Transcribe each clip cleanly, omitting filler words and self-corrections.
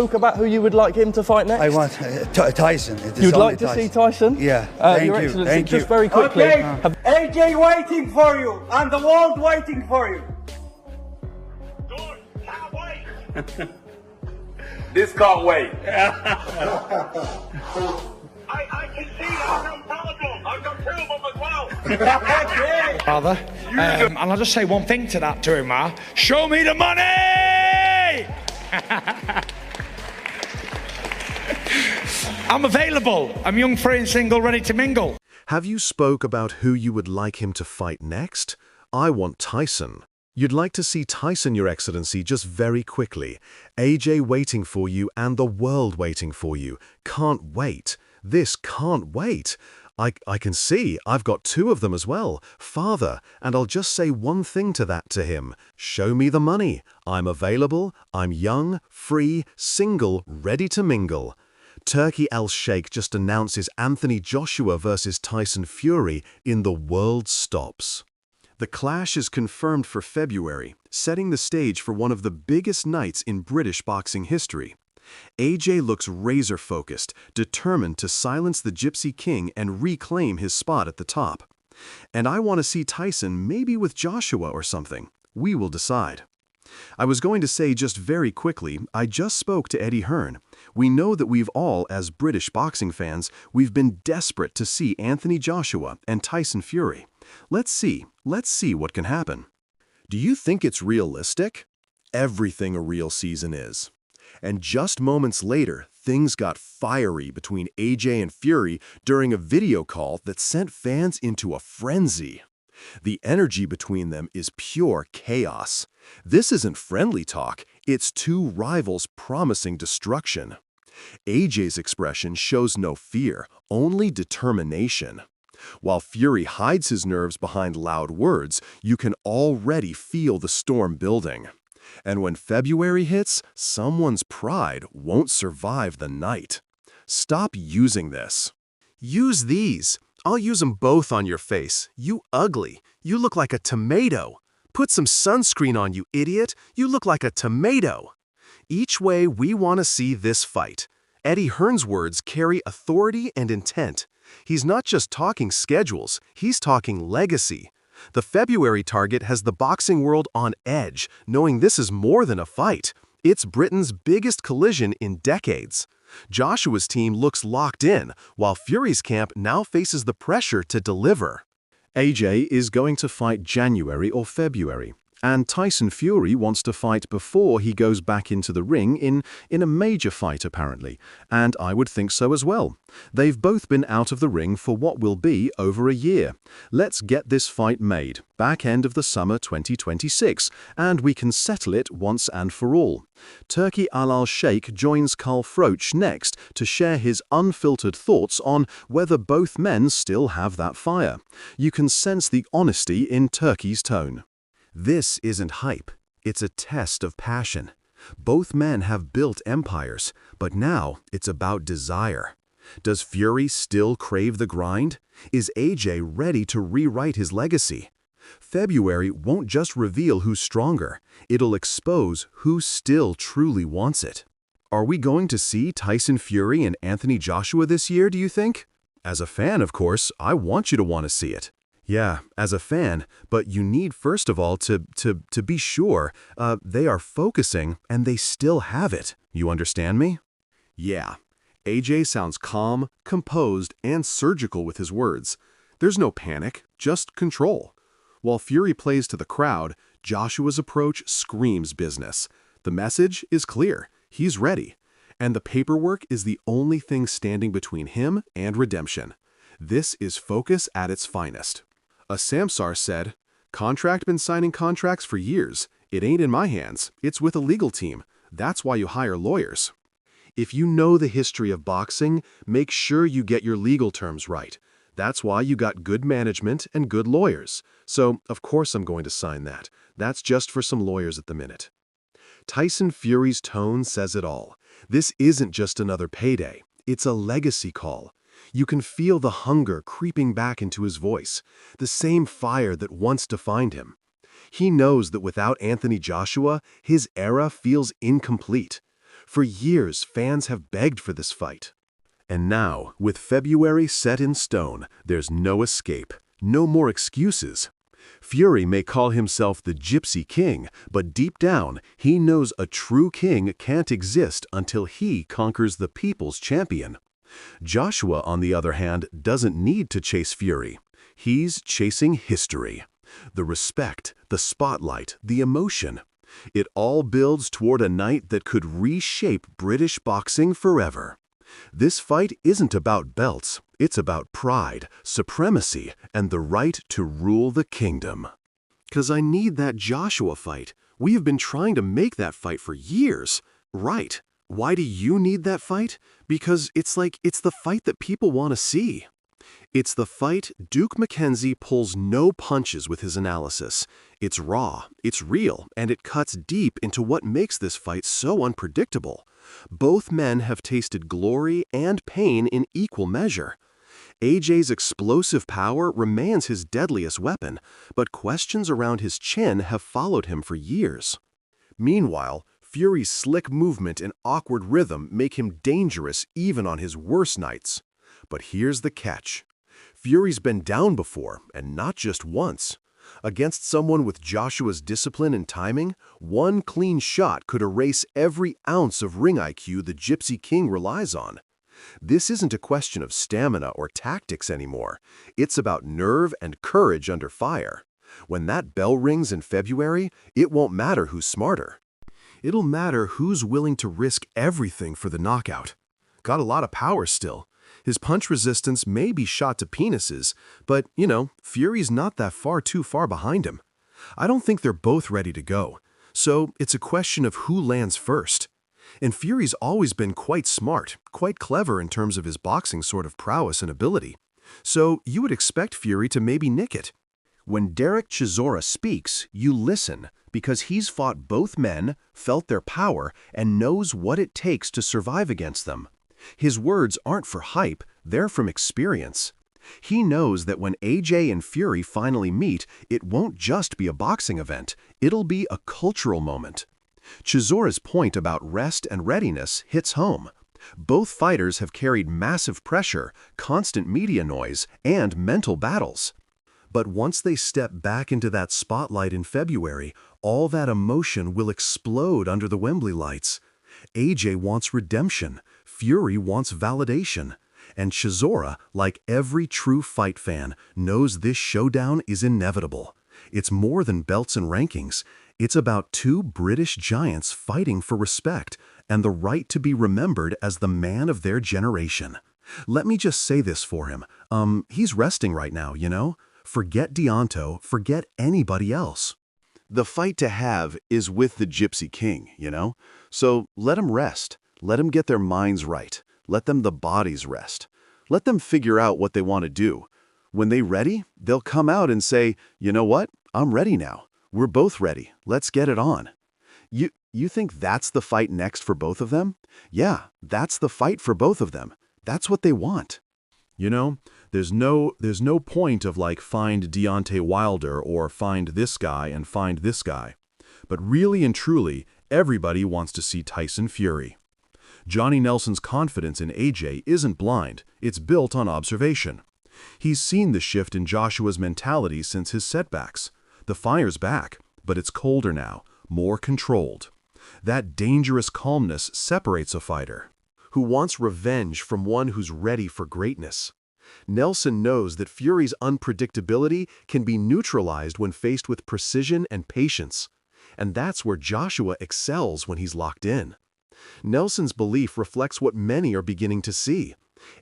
talk about who you would like him to fight next? I want Tyson. You'd like to see Tyson? Yeah. Thank Your you. Excellency, Thank you. just very quickly. Okay, AJ waiting for you, and the world waiting for you. Good, can't wait. This can't wait. I can see that, no problem. I've got two of them as well. Father, and I'll just say one thing to that to him, show me the money! I'm available. I'm young, free and single, ready to mingle. Have you spoke about who you would like him to fight next? I want Tyson. You'd like to see Tyson, Your Excellency, just very quickly. AJ waiting for you and the world waiting for you. Can't wait. This can't wait. I can see I've got two of them as well. Father, and I'll just say one thing to that to him. Show me the money. I'm available. I'm young, free, single, ready to mingle. Turki Alal Sheikh just announces Anthony Joshua versus Tyson Fury in The World Stops. The clash is confirmed for February, setting the stage for one of the biggest nights in British boxing history. AJ looks razor-focused, determined to silence the Gypsy King and reclaim his spot at the top. And I want to see Tyson maybe with Joshua or something. We will decide. I was going to say just very quickly, I just spoke to Eddie Hearn. We know that we've all, as British boxing fans, we've been desperate to see Anthony Joshua and Tyson Fury. Let's see what can happen. Do you think it's realistic? Everything a real season is. And just moments later, things got fiery between AJ and Fury during a video call that sent fans into a frenzy. The energy between them is pure chaos. This isn't friendly talk, it's two rivals promising destruction. AJ's expression shows no fear, only determination. While Fury hides his nerves behind loud words, you can already feel the storm building. And when February hits, someone's pride won't survive the night. Stop using this. Use these. I'll use them both on your face. You ugly. You look like a tomato. Put some sunscreen on, you idiot. You look like a tomato. Each way, we want to see this fight. Eddie Hearn's words carry authority and intent. He's not just talking schedules, he's talking legacy. The February target has the boxing world on edge, knowing this is more than a fight. It's Britain's biggest collision in decades. Joshua's team looks locked in, while Fury's camp now faces the pressure to deliver. AJ is going to fight January or February, and Tyson Fury wants to fight before he goes back into the ring in a major fight apparently, and I would think so as well. They've both been out of the ring for what will be over a year. Let's get this fight made, back end of the summer 2026, and we can settle it once and for all. Turki Alal Sheikh joins Carl Froch next to share his unfiltered thoughts on whether both men still have that fire. You can sense the honesty in Turki's tone. This isn't hype, it's a test of passion. Both men have built empires, but now it's about desire. Does Fury still crave the grind? Is AJ ready to rewrite his legacy? February won't just reveal who's stronger, it'll expose who still truly wants it. Are we going to see Tyson Fury and Anthony Joshua this year, do you think? As a fan, of course, I want you to want to see it. Yeah, as a fan, but you need first of all to be sure they are focusing and they still have it. You understand me? Yeah. AJ sounds calm, composed, and surgical with his words. There's no panic, just control. While Fury plays to the crowd, Joshua's approach screams business. The message is clear. He's ready. And the paperwork is the only thing standing between him and redemption. This is focus at its finest. A Samsar said, "Contract been signing contracts for years. It ain't in my hands. It's with a legal team. That's why you hire lawyers." If you know the history of boxing, make sure you get your legal terms right. That's why you got good management and good lawyers. So, of course I'm going to sign that. That's just for some lawyers at the minute. Tyson Fury's tone says it all. This isn't just another payday. It's a legacy call. You can feel the hunger creeping back into his voice, the same fire that once defined him. He knows that without Anthony Joshua, his era feels incomplete. For years, fans have begged for this fight. And now, with February set in stone, there's no escape, no more excuses. Fury may call himself the Gypsy King, but deep down, he knows a true king can't exist until he conquers the people's champion. Joshua, on the other hand, doesn't need to chase Fury. He's chasing history. The respect, the spotlight, the emotion. It all builds toward a night that could reshape British boxing forever. This fight isn't about belts, it's about pride, supremacy, and the right to rule the kingdom. 'Cause I need that Joshua fight. We have been trying to make that fight for years. Right. Why do you need that fight? Because it's the fight that people want to see. It's the fight Duke Mackenzie pulls no punches with his analysis. It's raw, it's real, and it cuts deep into what makes this fight so unpredictable. Both men have tasted glory and pain in equal measure. AJ's explosive power remains his deadliest weapon, but questions around his chin have followed him for years. Meanwhile, Fury's slick movement and awkward rhythm make him dangerous even on his worst nights. But here's the catch. Fury's been down before, and not just once. Against someone with Joshua's discipline and timing, one clean shot could erase every ounce of ring IQ the Gypsy King relies on. This isn't a question of stamina or tactics anymore. It's about nerve and courage under fire. When that bell rings in February, it won't matter who's smarter. It'll matter who's willing to risk everything for the knockout. Got a lot of power still. His punch resistance may be shot to penises, but, Fury's not that too far behind him. I don't think they're both ready to go. So it's a question of who lands first. And Fury's always been quite smart, quite clever in terms of his boxing sort of prowess and ability. So you would expect Fury to maybe nick it. When Derek Chisora speaks, you listen, because he's fought both men, felt their power, and knows what it takes to survive against them. His words aren't for hype, they're from experience. He knows that when AJ and Fury finally meet, it won't just be a boxing event, it'll be a cultural moment. Chisora's point about rest and readiness hits home. Both fighters have carried massive pressure, constant media noise, and mental battles. But once they step back into that spotlight in February, all that emotion will explode under the Wembley lights. AJ wants redemption, Fury wants validation, and Chisora, like every true fight fan, knows this showdown is inevitable. It's more than belts and rankings. It's about two British giants fighting for respect and the right to be remembered as the man of their generation. Let me just say this for him. He's resting right now, Forget Deonto, forget anybody else. The fight to have is with the Gypsy King, So let him rest. Let him get their minds right. Let the bodies rest. Let them figure out what they want to do. When they're ready, they'll come out and say, you know what? I'm ready now. We're both ready. Let's get it on. You think that's the fight next for both of them? Yeah, that's the fight for both of them. That's what they want. There's no point of find Deontay Wilder or find this guy and find this guy. But really and truly, everybody wants to see Tyson Fury. Johnny Nelson's confidence in AJ isn't blind, it's built on observation. He's seen the shift in Joshua's mentality since his setbacks. The fire's back, but it's colder now, more controlled. That dangerous calmness separates a fighter who wants revenge from one who's ready for greatness. Nelson knows that Fury's unpredictability can be neutralized when faced with precision and patience. And that's where Joshua excels when he's locked in. Nelson's belief reflects what many are beginning to see.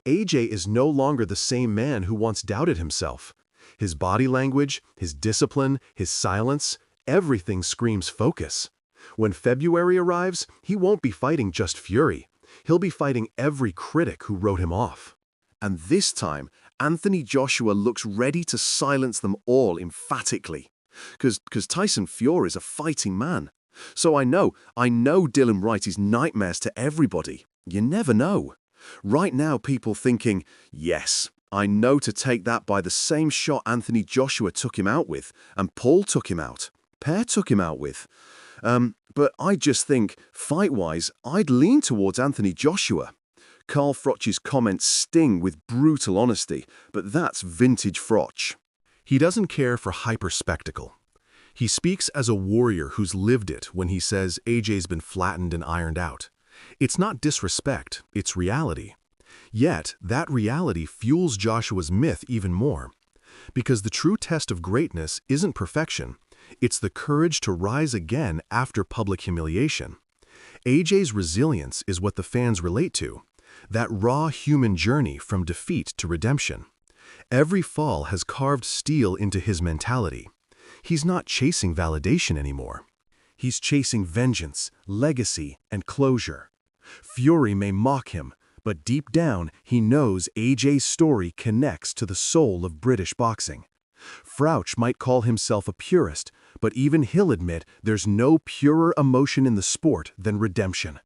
AJ is no longer the same man who once doubted himself. His body language, his discipline, his silence, everything screams focus. When February arrives, he won't be fighting just Fury. He'll be fighting every critic who wrote him off. And this time, Anthony Joshua looks ready to silence them all emphatically. Because Tyson Fury is a fighting man. So I know Dylan Wright is nightmares to everybody. You never know. Right now people thinking, yes, I know to take that by the same shot Anthony Joshua took him out with, and Paul took him out. Per took him out with. But I just think, fight-wise, I'd lean towards Anthony Joshua. Carl Froch's comments sting with brutal honesty, but that's vintage Froch. He doesn't care for hyper-spectacle. He speaks as a warrior who's lived it when he says AJ's been flattened and ironed out. It's not disrespect, it's reality. Yet, that reality fuels Joshua's myth even more. Because the true test of greatness isn't perfection, it's the courage to rise again after public humiliation. AJ's resilience is what the fans relate to, that raw human journey from defeat to redemption. Every fall has carved steel into his mentality. He's not chasing validation anymore. He's chasing vengeance, legacy, and closure. Fury may mock him, but deep down he knows AJ's story connects to the soul of British boxing. Frouch might call himself a purist, but even he'll admit there's no purer emotion in the sport than redemption.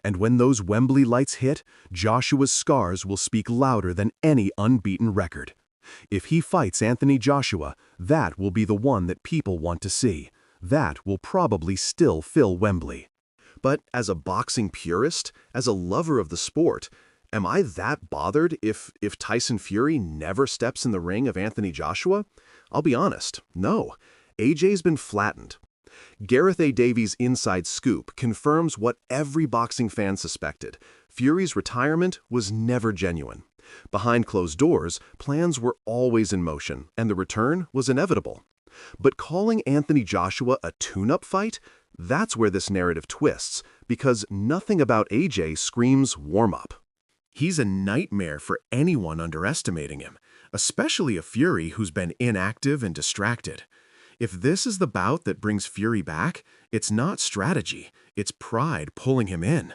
And when those Wembley lights hit, Joshua's scars will speak louder than any unbeaten record. If he fights Anthony Joshua, that will be the one that people want to see. That will probably still fill Wembley. But as a boxing purist, as a lover of the sport, am I that bothered if Tyson Fury never steps in the ring of Anthony Joshua? I'll be honest, no. AJ's been flattened. Gareth A. Davies' Inside Scoop confirms what every boxing fan suspected. Fury's retirement was never genuine. Behind closed doors, plans were always in motion, and the return was inevitable. But calling Anthony Joshua a tune-up fight? That's where this narrative twists, because nothing about AJ screams warm-up. He's a nightmare for anyone underestimating him, especially a Fury who's been inactive and distracted. If this is the bout that brings Fury back, it's not strategy, it's pride pulling him in.